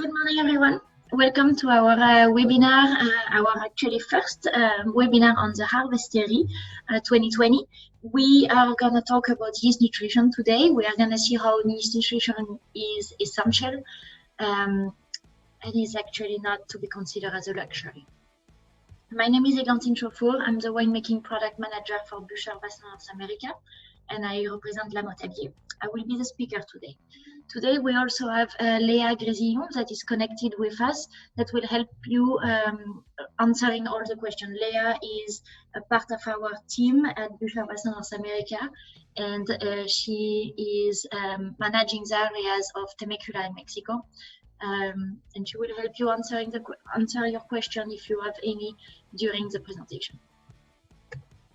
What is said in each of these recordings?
Good morning, everyone. Welcome to our webinar, our actually first webinar on the Harvestery 2020. We are going to talk about yeast nutrition today. We are going to see how yeast nutrition is essential and is actually not to be considered as a luxury. My name is Eglantine Chauffour. I'm the winemaking product manager for Bucher, Vaslin, North America, and I represent Aromatic. I will be the speaker today. Today, we also have Léa Grésillon that is connected with us that will help you answering all the questions. Léa is a part of our team at Bucher, Vaslin, North America, and she is managing the areas of Temecula in Mexico. And she will help you answer your question if you have any during the presentation.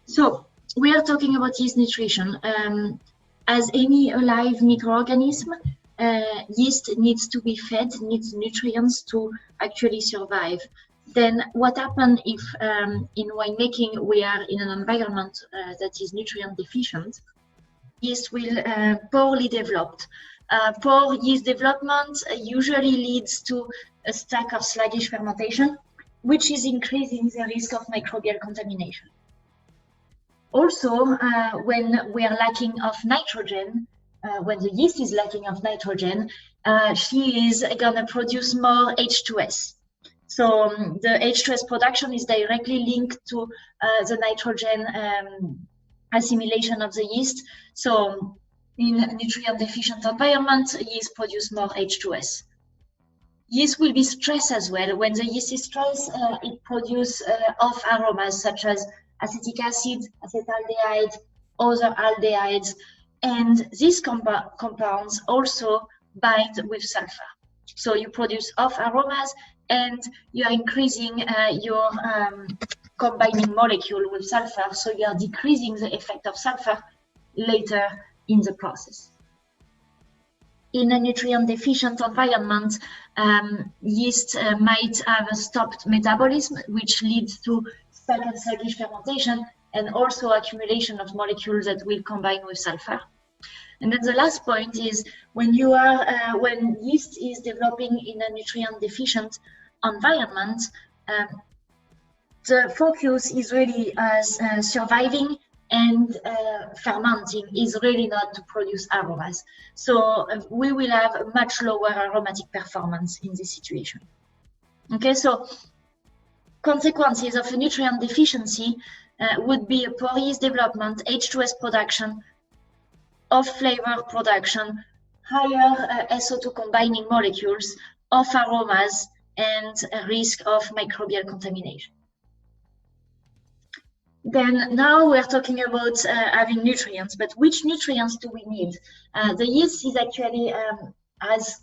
So we are talking about yeast nutrition. As any alive microorganism, yeast needs to be fed, needs nutrients to actually survive. Then what happens if in winemaking we are in an environment that is nutrient deficient? Yeast will poorly developed. Poor yeast development usually leads to a stack of sluggish fermentation, which is increasing the risk of microbial contamination. Also, when we are lacking of nitrogen, when the yeast is lacking of nitrogen, she is going to produce more H2S. So the H2S production is directly linked to the nitrogen assimilation of the yeast. So in a nutrient deficient environment, yeast produce more H2S. Yeast will be stressed as well. When the yeast is stressed, it produces off aromas such as acetic acid, acetaldehyde, other aldehydes, and these compounds also bind with sulfur. So you produce off aromas and you are increasing your combining molecule with sulfur, so you are decreasing the effect of sulfur later in the process. In a nutrient deficient environment, yeast might have a stopped metabolism, which leads to stack and sluggish fermentation and also accumulation of molecules that will combine with sulfur. And then the last point is when yeast is developing in a nutrient deficient environment, the focus is really as surviving and fermenting is really not to produce aromas. So we will have a much lower aromatic performance in this situation. Okay, so consequences of a nutrient deficiency would be a poor yeast development, H2S production, off flavor production, higher SO2 combining molecules, off aromas, and a risk of microbial contamination. Then now we're talking about having nutrients, but which nutrients do we need? The yeast is actually, as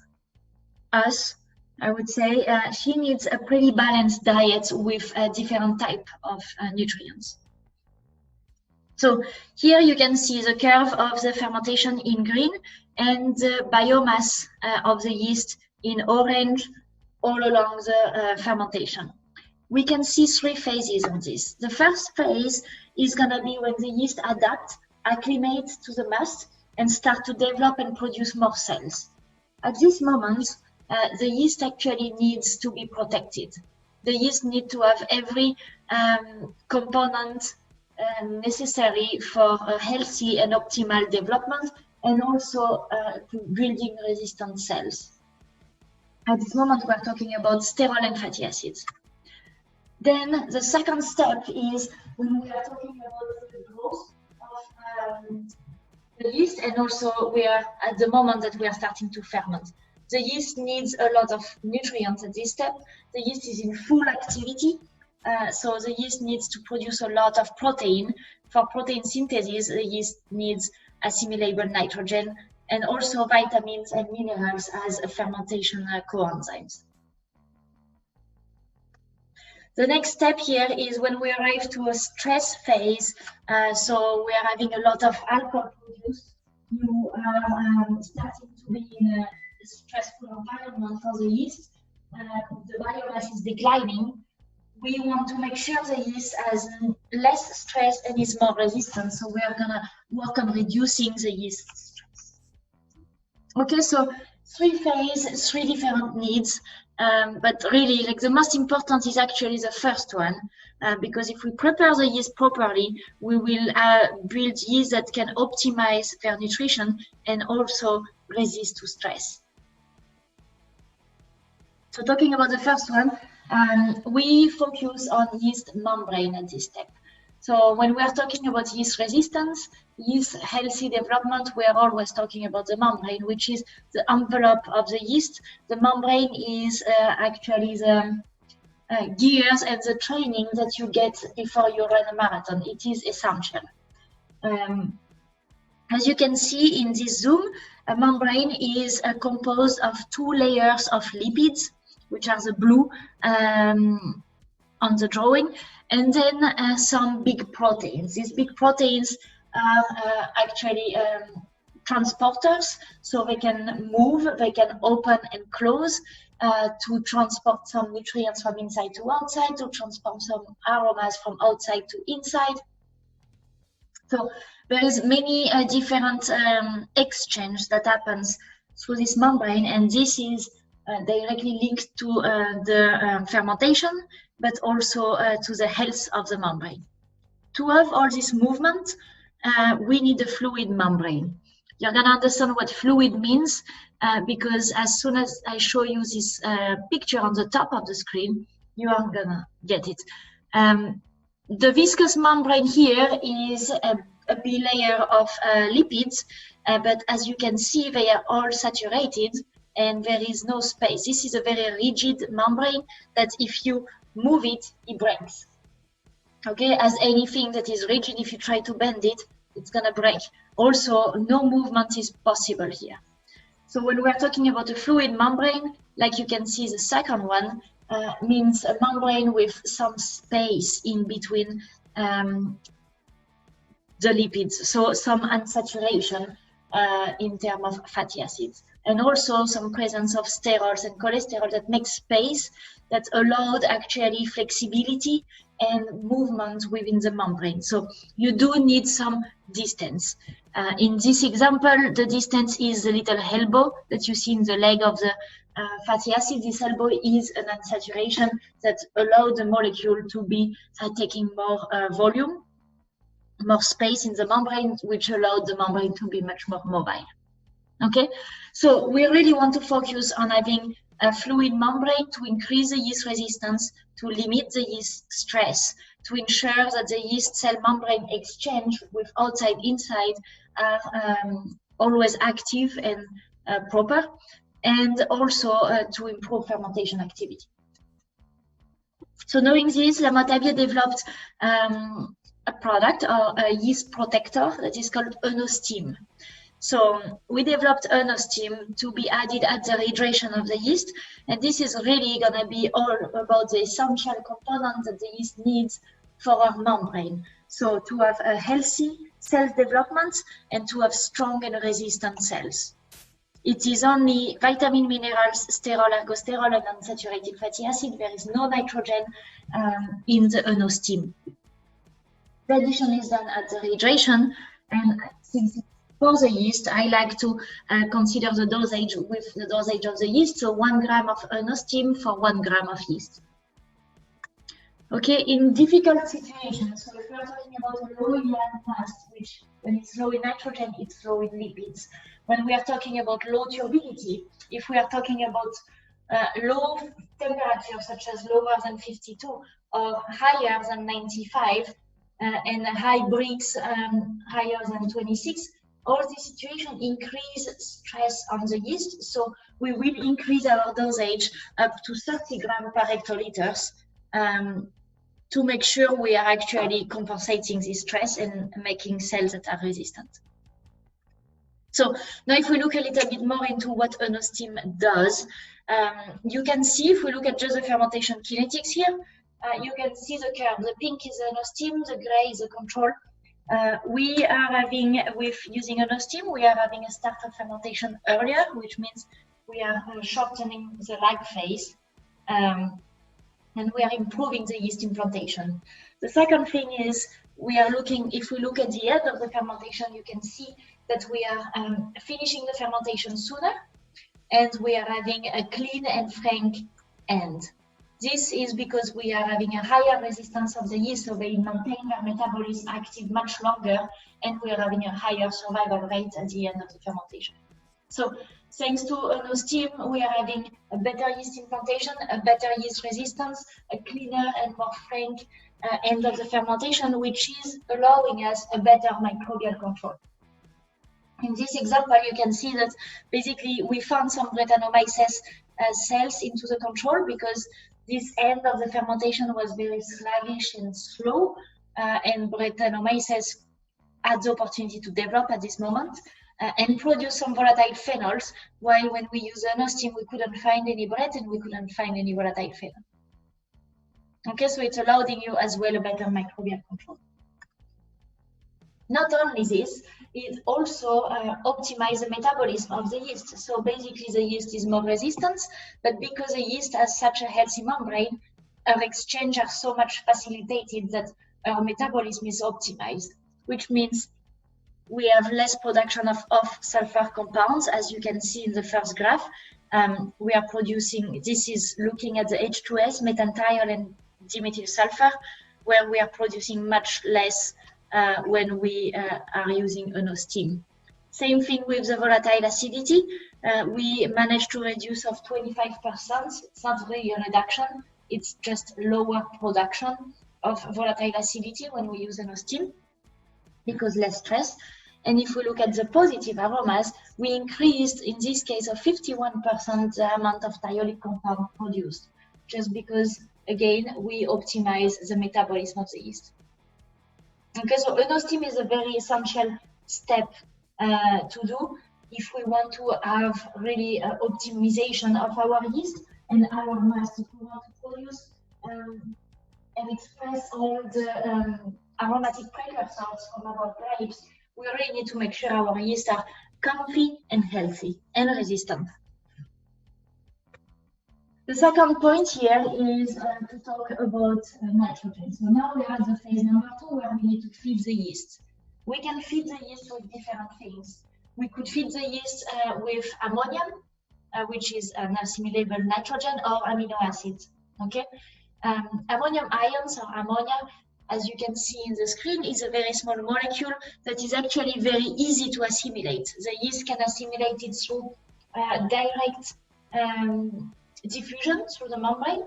us, I would say, she needs a pretty balanced diet with a different type of nutrients. So here you can see the curve of the fermentation in green and the biomass of the yeast in orange all along the fermentation. We can see three phases on this. The first phase is going to be when the yeast acclimate to the mast and start to develop and produce more cells. At this moment, the yeast actually needs to be protected. The yeast needs to have every component necessary for a healthy and optimal development and also to building resistant cells. At this moment, we're talking about sterol and fatty acids. Then the second step is when we are talking about the growth of the yeast, and also we are at the moment that we are starting to ferment. The yeast needs a lot of nutrients at this step. The yeast is in full activity, so the yeast needs to produce a lot of protein. For protein synthesis, the yeast needs assimilable nitrogen and also vitamins and minerals as a fermentation coenzymes. The next step here is when we arrive to a stress phase. So we are having a lot of alcohol produced. You are starting to be in a stressful environment for the yeast. The biomass is declining. We want to make sure the yeast has less stress and is more resistant. So we are going to work on reducing the yeast stress. Okay, so 3 different needs, but really, like, the most important is actually the first one, because if we prepare the yeast properly, we will build yeast that can optimize their nutrition and also resist to stress. So talking about the first one, we focus on yeast membrane at this step. So when we are talking about yeast resistance, yeast healthy development, we are always talking about the membrane, which is the envelope of the yeast. The membrane is actually the gears and the training that you get before you run a marathon. It is essential. As you can see in this zoom, a membrane is composed of 2 layers of lipids, which are the blue on the drawing, and then some big proteins. These big proteins are actually transporters, so they can move, they can open and close to transport some nutrients from inside to outside, to transport some aromas from outside to inside. So there is many different exchange that happens through this membrane, and this is directly linked to the fermentation, but also to the health of the membrane. To have all this movement, we need a fluid membrane. You're gonna understand what fluid means because as soon as I show you this picture on the top of the screen, you are gonna get it. The viscous membrane here is a bilayer of lipids, but as you can see, they are all saturated and there is no space. This is a very rigid membrane that if you move it, it breaks. Okay, as anything that is rigid, if you try to bend it, it's gonna break. Also, no movement is possible here. So when we're talking about a fluid membrane, like you can see the second one, means a membrane with some space in between the lipids, so some unsaturation in terms of fatty acids, and also some presence of sterols and cholesterol that makes space that allowed actually flexibility and movement within the membrane. So you do need some distance. In this example, the distance is the little elbow that you see in the leg of the fatty acid. This elbow is an unsaturation that allows the molecule to be taking more volume, more space in the membrane, which allowed the membrane to be much more mobile. Okay, so we really want to focus on having a fluid membrane to increase the yeast resistance, to limit the yeast stress, to ensure that the yeast cell membrane exchange with outside inside are always active and proper, and also to improve fermentation activity. So knowing this, La Mothe developed a product or a yeast protector that is called EnoSteam. So we developed EnoSteam to be added at the hydration of the yeast, and this is really going to be all about the essential components that the yeast needs for our membrane. So to have a healthy cell development and to have strong and resistant cells. It is only vitamin, minerals, sterol, ergosterol, and unsaturated fatty acid. There is no nitrogen in the EnoSteam. The addition is done at the hydration, and since for the yeast, I like to consider the dosage with the dosage of the yeast, so 1 gram of EnoSteam for 1 gram of yeast. Okay, in difficult situations, so if we are talking about a low in land mass, which when it's low in nitrogen, it's low in lipids. When we are talking about low turbidity, if we are talking about low temperature, such as lower than 52 or higher than 95, and high Brix higher than 26, all these situations increase stress on the yeast, so we will increase our dosage up to 30 grams per hectoliters to make sure we are actually compensating this stress and making cells that are resistant. So now if we look a little bit more into what EnoSteam does, you can see if we look at just the fermentation kinetics here, you can see the curve. The pink is EnoSteam, the gray is the control. We are having, with using EnoSteam, we are having a start of fermentation earlier, which means we are shortening the lag phase, and we are improving the yeast implantation. The second thing is we are looking, if we look at the end of the fermentation, you can see that we are finishing the fermentation sooner. and we are having a clean and frank end. This is because we are having a higher resistance of the yeast, so they maintain their metabolism active much longer, and we are having a higher survival rate at the end of the fermentation. So thanks to no steam, we are having a better yeast implantation, a better yeast resistance, a cleaner and more frank end of the fermentation, which is allowing us a better microbial control. In this example, you can see that basically we found some Brettanomyces cells into the control because this end of the fermentation was very sluggish and slow, and Brettanomyces had the opportunity to develop at this moment and produce some volatile phenols, while when we use no steam, we couldn't find any Brett and we couldn't find any volatile phenol. Okay, so it's allowing you as well a better microbial control. Not only this, it also optimizes the metabolism of the yeast. So basically the yeast is more resistant, but because the yeast has such a healthy membrane, our exchange are so much facilitated that our metabolism is optimized, which means we have less production of off-sulfur compounds, as you can see in the first graph. We are producing, this is looking at the H2S, methanethiol and dimethyl sulfur, where we are producing much less when we are using no steam. Same thing with the volatile acidity. We managed to reduce of 25%. It's not really a reduction, it's just lower production of volatile acidity when we use no steam, because less stress. And if we look at the positive aromas, we increased, in this case, of 51% the amount of thiolic compound produced, just because, again, we optimize the metabolism of the yeast. Okay, so no steam is a very essential step to do if we want to have really optimization of our yeast and our mast. If we want to produce and express all the aromatic precursors from our grapes, we really need to make sure our yeast are comfy and healthy and resistant. The second point here is to talk about nitrogen. So now we are at the phase number 2, where we need to feed the yeast. We can feed the yeast with different things. We could feed the yeast with ammonium, which is an assimilable nitrogen, or amino acids. Okay, ammonium ions or ammonia, as you can see in the screen, is a very small molecule that is actually very easy to assimilate. The yeast can assimilate it through direct diffusion through the membrane,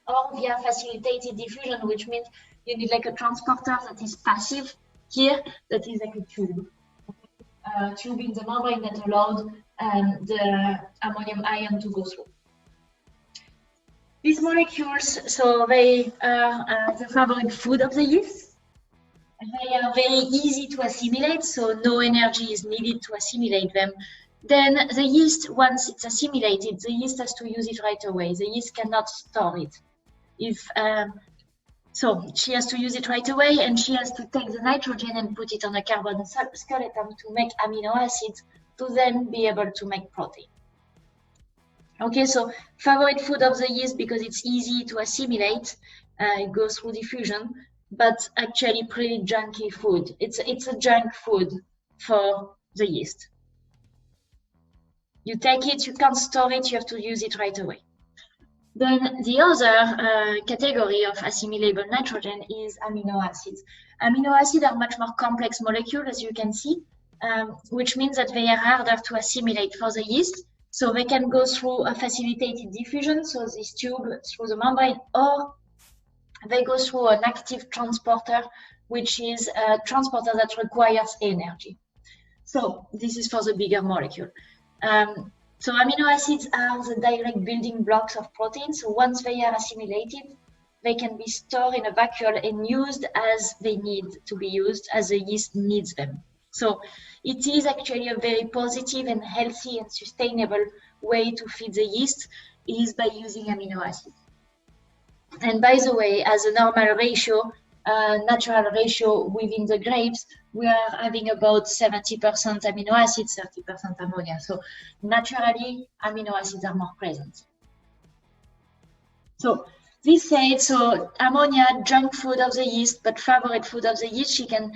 or via facilitated diffusion, which means you need like a transporter that is passive here, that is like a tube. Tube in the membrane that allowed the ammonium ion to go through. These molecules, so they are the favorite food of the yeast. They are very easy to assimilate, so no energy is needed to assimilate them. Then the yeast, once it's assimilated, the yeast has to use it right away. The yeast cannot store it. So she has to use it right away, and she has to take the nitrogen and put it on a carbon skeleton to make amino acids to then be able to make protein. Okay, so favorite food of the yeast because it's easy to assimilate, it goes through diffusion, but actually pretty junky food. It's a junk food for the yeast. You take it, you can't store it, you have to use it right away. Then the other category of assimilable nitrogen is amino acids. Amino acids are much more complex molecules, as you can see, which means that they are harder to assimilate for the yeast. So they can go through a facilitated diffusion, so this tube through the membrane, or they go through an active transporter, which is a transporter that requires energy. So this is for the bigger molecule. So amino acids are the direct building blocks of proteins. So once they are assimilated, they can be stored in a vacuole and used as they need to be used, as the yeast needs them. So it is actually a very positive and healthy and sustainable way to feed the yeast is by using amino acids. And by the way, as a normal ratio, natural ratio within the grapes, we are having about 70% amino acids, 30% ammonia. So naturally, amino acids are more present. So this said, so ammonia, junk food of the yeast, but favorite food of the yeast, she can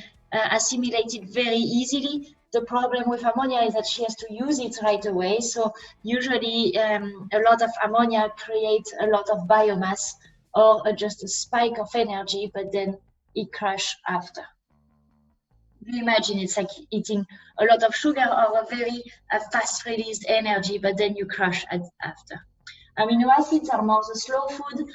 assimilate it very easily. the problem with ammonia is that she has to use it right away. So usually a lot of ammonia creates a lot of biomass or just a spike of energy, but then it crashes after. You imagine it's like eating a lot of sugar or a very fast released energy, but then you crash after. Amino acids are more the slow food.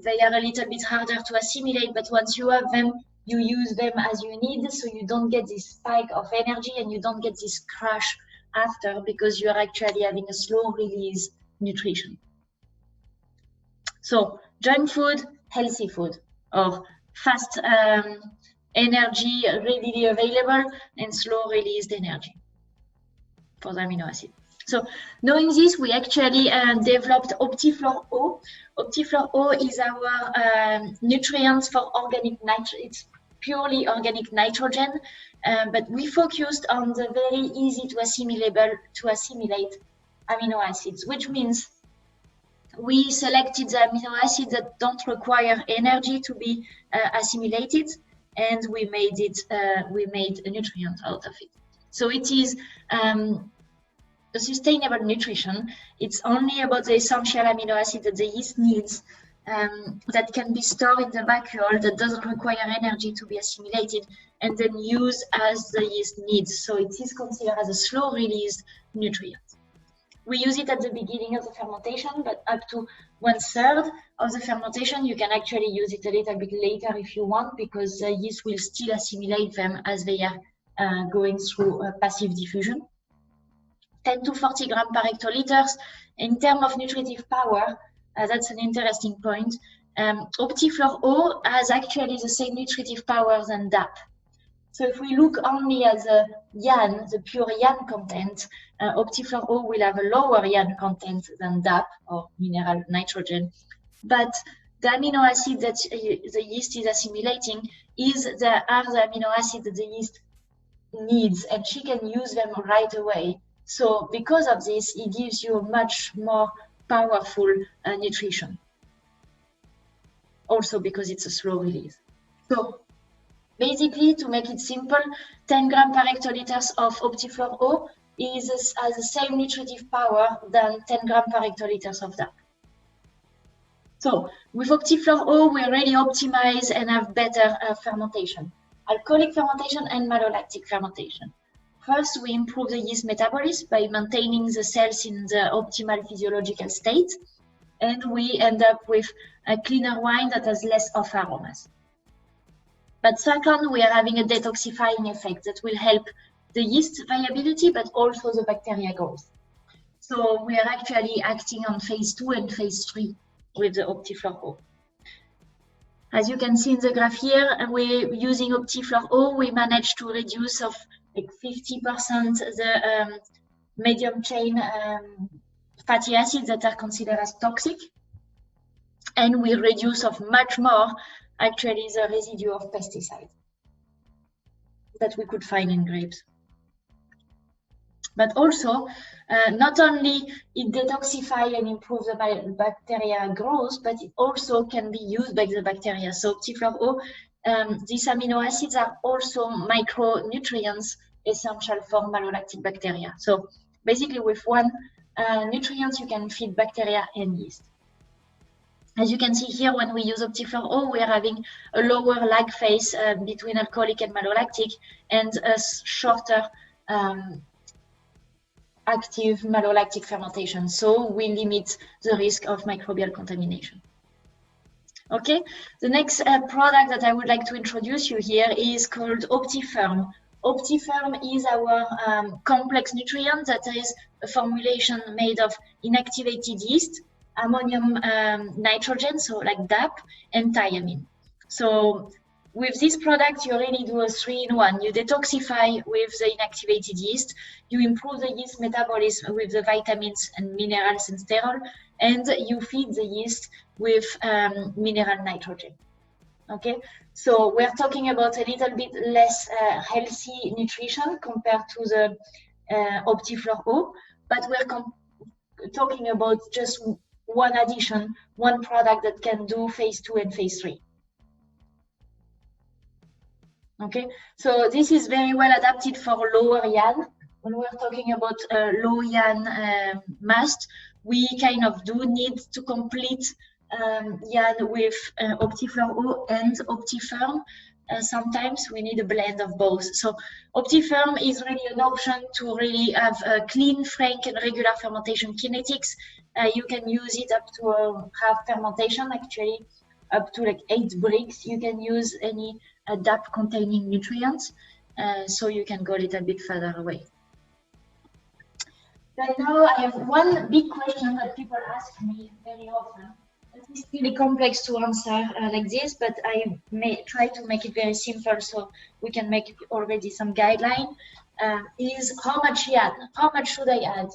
They are a little bit harder to assimilate, but once you have them, you use them as you need, so you don't get this spike of energy and you don't get this crash after, because you're actually having a slow release nutrition. So junk food, healthy food, or fast energy readily available and slow released energy for the amino acid. So knowing this, we actually developed Optiflor O. Optiflor O is our nutrient for organic nitrogen. It's purely organic nitrogen, but we focused on the very easy to assimilate amino acids, which means we selected the amino acids that don't require energy to be assimilated, and we made a nutrient out of it. So it is a sustainable nutrition. It's only about the essential amino acid that the yeast needs, that can be stored in the vacuole, that doesn't require energy to be assimilated, and then used as the yeast needs. So it is considered as a slow release nutrient. We use it at the beginning of the fermentation, but up to 1/3 of the fermentation, you can actually use it a little bit later if you want, because the yeast will still assimilate them as they are going through passive diffusion. 10 to 40 grams per hectoliters. In terms of nutritive power, that's an interesting point. Optiflor O has actually the same nutritive power than DAP. So if we look only at the YAN, the pure YAN content, Optiflor O will have a lower YAN content than DAP, or mineral nitrogen. But the amino acid that the yeast is assimilating are the amino acids that the yeast needs, and she can use them right away. So because of this, it gives you a much more powerful nutrition. Also because it's a slow release. So basically, to make it simple, 10 grams per hectoliters of Optiflor O has the same nutritive power than 10 grams per hectoliters of DAP. So with Optiflor O, we already optimize and have better fermentation, alcoholic fermentation and malolactic fermentation. First, we improve the yeast metabolism by maintaining the cells in the optimal physiological state, and we end up with a cleaner wine that has less off aromas. But second, we are having a detoxifying effect that will help the yeast viability, but also the bacteria growth. So we are actually acting on phase 2 and phase 3 with the Optiflor O. As you can see in the graph here, we're using Optiflor O, we managed to reduce of like 50% the medium chain fatty acids that are considered as toxic, and we reduce of much more actually the residue of pesticide that we could find in grapes. But also, not only it detoxify and improve the bacteria growth, but it also can be used by the bacteria. So Optiflor O, these amino acids are also micronutrients essential for malolactic bacteria. So basically with one nutrient, you can feed bacteria and yeast. As you can see here, when we use Optiflor O, we are having a lower lag phase between alcoholic and malolactic, and a shorter active malolactic fermentation. So we limit the risk of microbial contamination. Okay, the next product that I would like to introduce you here is called Optifirm. Optifirm is our complex nutrient that is a formulation made of inactivated yeast, ammonium nitrogen, so like DAP, and thiamine. So with this product, you really do a 3-in-1. You detoxify with the inactivated yeast, you improve the yeast metabolism with the vitamins and minerals and sterol, and you feed the yeast with mineral nitrogen. Okay, so we're talking about a little bit less healthy nutrition compared to the Optiflor O, but we're talking about just one addition, one product that can do phase 2 and phase 3. Okay, so this is very well adapted for lower yan. When we're talking about low yan mast, we kind of do need to complete yan with Optiflor O and Optifirm. Sometimes we need a blend of both. So Optifirm is really an option to really have clean, frank, and regular fermentation kinetics. You can use it up to half fermentation, actually, up to like 8 bricks. You can use any DAP containing nutrients, so you can go a little bit further away. But now I have one big question that people ask me very often. It's really complex to answer like this, but I may try to make it very simple so we can make already some guideline. Is how much yan? How much should I add?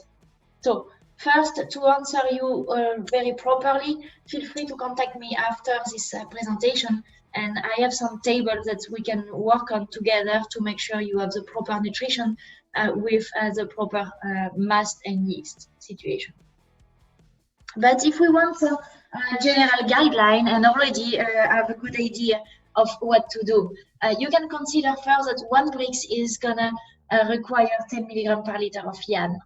So first, to answer you very properly, feel free to contact me after this presentation, and I have some tables that we can work on together to make sure you have the proper nutrition with the proper mast and yeast situation. But if we want some general guideline and already have a good idea of what to do, you can consider first that 1 brix is gonna require 10 milligrams per liter of yan.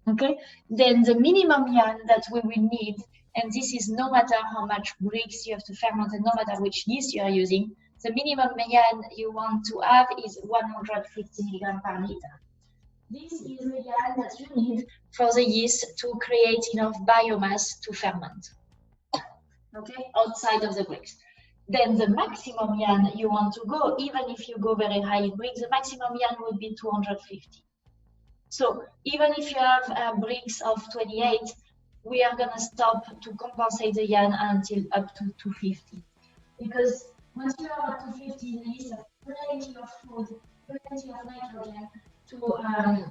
Okay, then the minimum yan that we will need, and this is no matter how much brix you have to ferment and no matter which yeast you are using, the minimum yan you want to have is 150 milligrams per liter. This is the yan that you need for the yeast to create enough biomass to ferment, okay, outside of the brix. Then the maximum yan you want to go, even if you go very high in brix, the maximum yan would be 250. So even if you have brix of 28, we are going to stop to compensate the yan until up to 250. Because once you are at 250, you need plenty of food, plenty of nitrogen to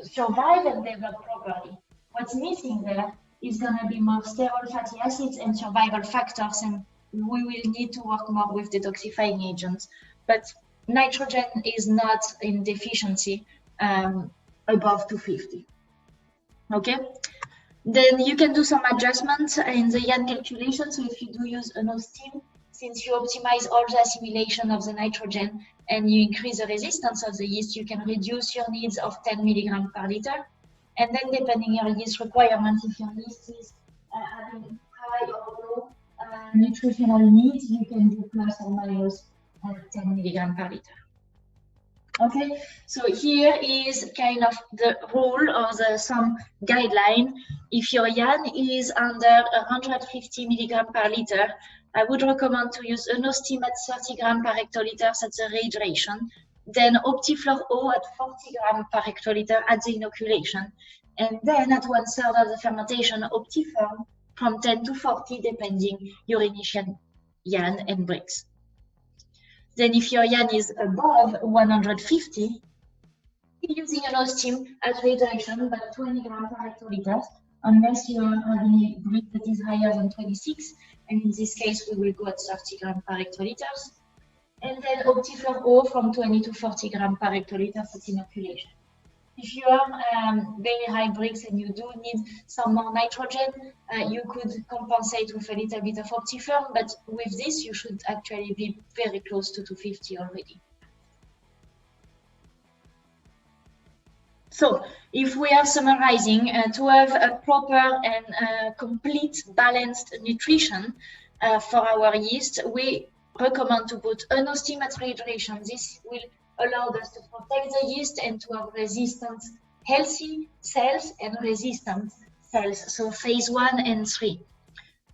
survive and develop properly. What's missing there is going to be more sterile fatty acids and survival factors, and we will need to work more with detoxifying agents. But nitrogen is not in deficiency above 250. Okay, then you can do some adjustments in the yan calculation. So if you do use an steam, since you optimize all the assimilation of the nitrogen and you increase the resistance of the yeast, you can reduce your needs of 10 milligrams per liter. And then depending on your yeast requirements, if your yeast is having high or low nutritional needs, you can do plus or minus 10 milligrams per liter. Okay, so here is kind of the rule or some guideline. If your yan is under 150 milligrams per liter, I would recommend to use an steam at 30 grams per hectoliter at the rehydration, then Optiflor O at 40 grams per hectoliter at the inoculation, and then at 1/3 of the fermentation, Optifirm from 10 to 40, depending your initial yan and brix. Then if your yan is above 150, using an steam at rehydration, but 20 grams per hectoliter, unless you are having a brix that is higher than 26, and in this case, we will go at 30 grams per hectoliter. And then Optiflor O from 20 to 40 grams per hectoliter at inoculation. If you are very high brix and you do need some more nitrogen, you could compensate with a little bit of Optifirm, but with this, you should actually be very close to 250 already. So if we are summarizing, to have a proper and complete balanced nutrition for our yeast, we recommend to put an steam at rehydration. This will allow us to protect the yeast and to have resistant, healthy cells and resistant cells, so phase 1 and 3.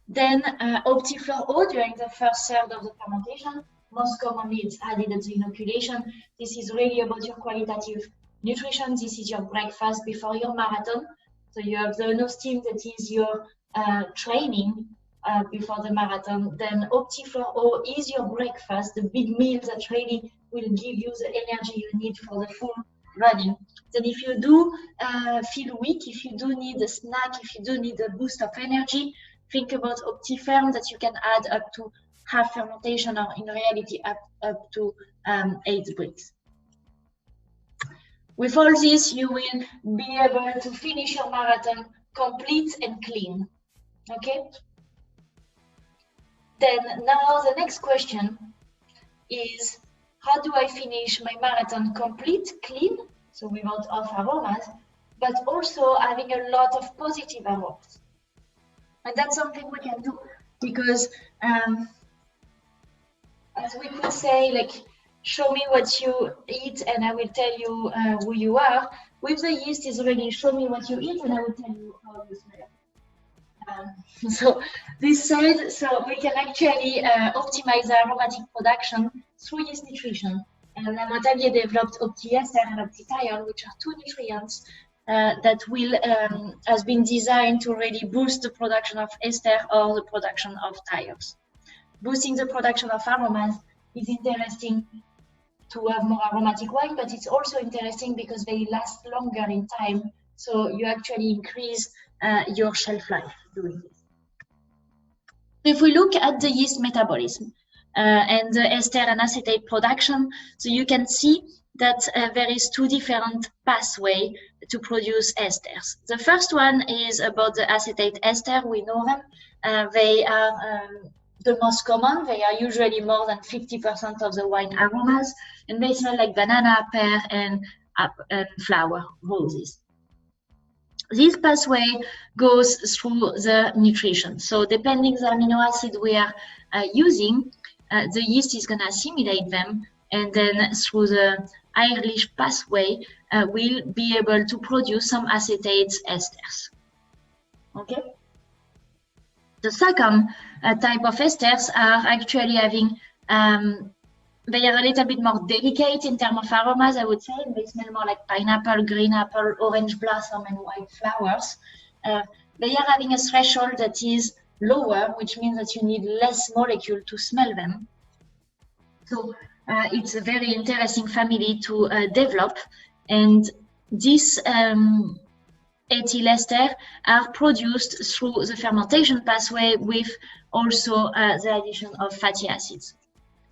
Then Optiflor O during the first third of the fermentation, most commonly it's added at the inoculation. This is really about your qualitative nutrition. This is your breakfast before your marathon. So you have the steam that is your training before the marathon. Then Optiflor O is your breakfast, the big meal that really will give you the energy you need for the full running. Then if you do feel weak, if you do need a snack, if you do need a boost of energy, think about Optifirm that you can add up to half fermentation, or in reality up to 8 brix. With all this, you will be able to finish your marathon complete and clean. Okay? Then now the next question is, how do I finish my marathon complete, clean, so without off aromas, but also having a lot of positive aromas. And that's something we can do because, as we could say, like, show me what you eat and I will tell you who you are. With the yeast is already show me what you eat and I will tell you how you smell. So this said, so we can actually optimize the aromatic production through yeast nutrition. And Aromatic developed OptiEster and OptiThiol, which are two nutrients that will has been designed to really boost the production of ester or the production of thiols. Boosting the production of aromas is interesting to have more aromatic wine, but it's also interesting because they last longer in time. So you actually increase your shelf life doing this. If we look at the yeast metabolism and the ester and acetate production, so you can see that there is two different pathways to produce esters. The first one is about the acetate ester. We know them. They are the most common. They are usually more than 50% of the wine aromas, and they smell like banana, pear, and flower, roses. This pathway goes through the nutrition. So depending the amino acid we are using, the yeast is going to assimilate them, and then through the Ehrlich pathway, we'll be able to produce some acetate esters. Okay. The second type of esters are actually having, they are a little bit more delicate in terms of aromas, I would say. They smell more like pineapple, green apple, orange blossom, and white flowers. They are having a threshold that is lower, which means that you need less molecule to smell them. So it's a very interesting family to develop. And this ethyl ester are produced through the fermentation pathway with also the addition of fatty acids.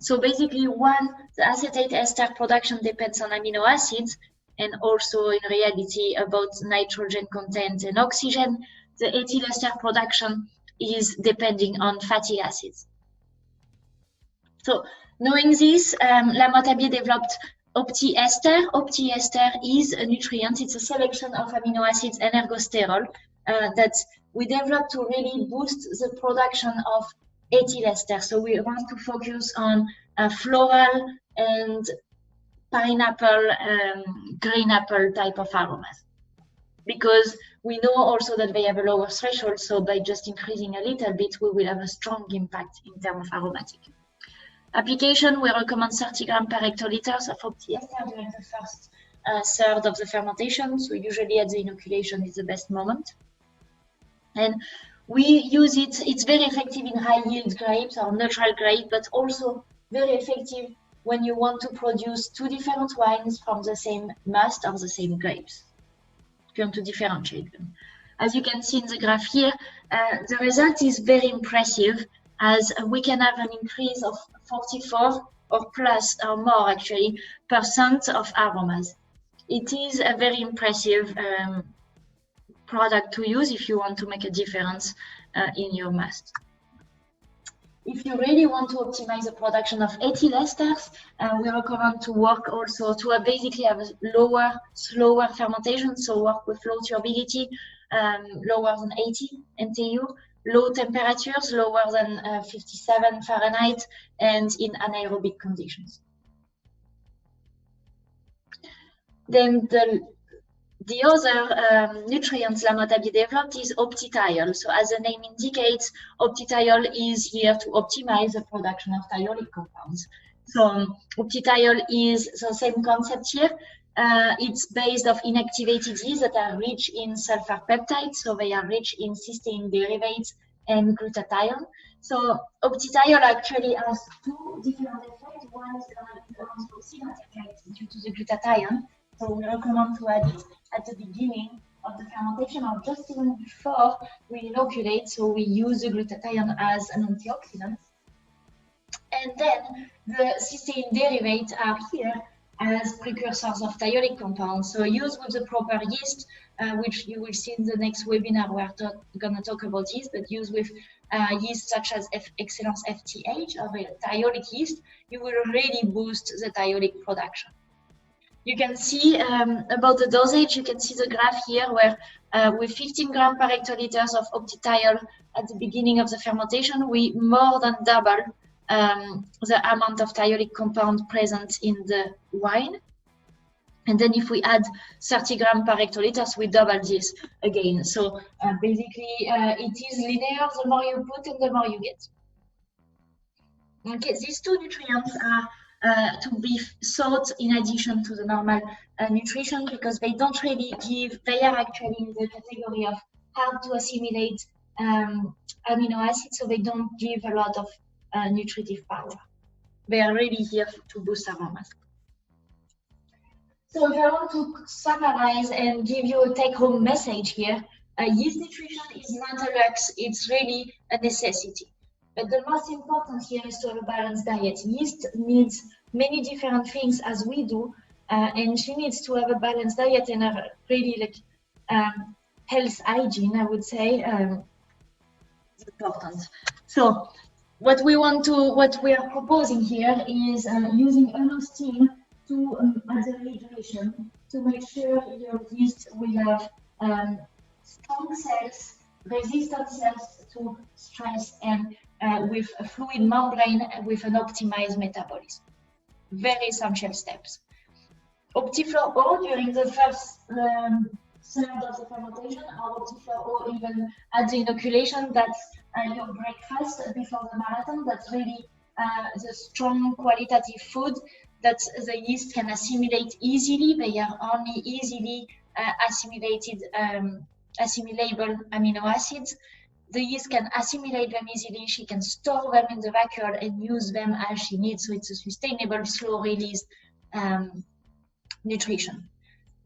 So basically, the acetate ester production depends on amino acids and also in reality about nitrogen content and oxygen. The ethyl ester production is depending on fatty acids. So knowing this, Lamottabier developed OptiEster. OptiEster is a nutrient. It's a selection of amino acids and ergosterol that we developed to really boost the production of ethyl ester. So we want to focus on floral and pineapple, green apple type of aromas, because we know also that they have a lower threshold. So by just increasing a little bit, we will have a strong impact in terms of aromatic. Application, we recommend 30 grams per hectoliters of OptiEster during the first third of the fermentation. So usually at the inoculation is the best moment. And we use it, it's very effective in high yield grapes or neutral grape, but also very effective when you want to produce two different wines from the same must or the same grapes. You want to differentiate them. As you can see in the graph here, the result is very impressive, as we can have an increase of 44 or plus or more actually % of aromas. It is a very impressive product to use if you want to make a difference in your must. If you really want to optimize the production of ethyl esters, we recommend to work also to basically have a lower, slower fermentation, so work with low turbidity, lower than 80 NTU, low temperatures, lower than 57 Fahrenheit, and in anaerobic conditions. Then the other nutrients Lamottabier developed is OptiThiol. So as the name indicates, OptiThiol is here to optimize the production of thiolic compounds. So OptiThiol is the same concept here. It's based on inactivated yeasts that are rich in sulfur peptides, so they are rich in cysteine derivatives and glutathione. So OptiThiol actually has two different effects. One is an effect due to the glutathione. So we recommend to add it at the beginning of the fermentation or just even before we inoculate. So we use the glutathione as an antioxidant. And then the cysteine derivatives are here as precursors of thiolic compounds. So used with the proper yeast, which you will see in the next webinar, we're going to talk about yeast, but used with yeast such as Excellence FTH or thiolic yeast, you will really boost the thiolic production. You can see about the dosage, you can see the graph here where with 15 grams per hectoliters of optithiol at the beginning of the fermentation, we more than double the amount of thiolic compound present in the wine. And then if we add 30 grams per hectoliters, we double this again. So basically, it is linear. The more you put and the more you get. Okay, these two nutrients are to be thought in addition to the normal nutrition, because they don't really give, they are actually in the category of hard to assimilate amino acids, so they don't give a lot of nutritive power. They are really here to boost aromas. So if I want to summarize and give you a take-home message here, yeast nutrition is not a lux, it's really a necessity. But the most important here is to have a balanced diet. Yeast needs many different things as we do, and she needs to have a balanced diet and a really like health hygiene, I would say, is important. So what we are proposing here is using amino steam to add the hydration to make sure your yeast will have strong cells, resistant cells to stress, and with a fluid membrane with an optimized metabolism. Very essential steps. Optiflor O during the first third of the fermentation, or Optiflor O even at the inoculation, that's your breakfast before the marathon. That's really the strong qualitative food that the yeast can assimilate easily. They are only easily assimilable amino acids. The yeast can assimilate them easily. She can store them in the vacuole and use them as she needs. So it's a sustainable, slow release nutrition.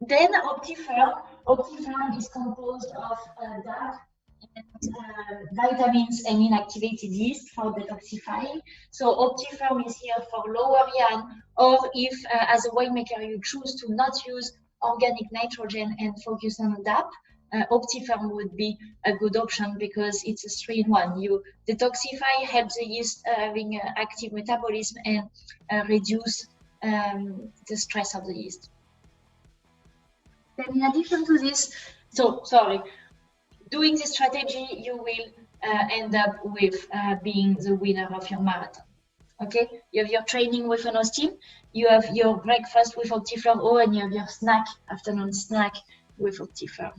Then Optiflor. Optiflor is composed of DAP and vitamins and inactivated yeast for detoxifying. So Optiflor is here for lower IAN, or if as a winemaker you choose to not use organic nitrogen and focus on DAP, Optiflor would be a good option because it's a 3-in-1. You detoxify, help the yeast having active metabolism, and reduce the stress of the yeast. Then in addition to this, doing this strategy, you will end up with being the winner of your marathon. Okay, you have your training with an steam, you have your breakfast with Optiflor O, and you have your afternoon snack with Optiflor.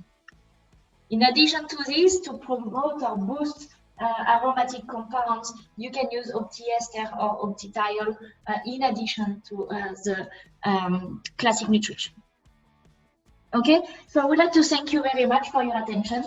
In addition to this, to promote or boost aromatic compounds, you can use optiester or optithiol in addition to the classic nutrition. Okay, so I would like to thank you very much for your attention.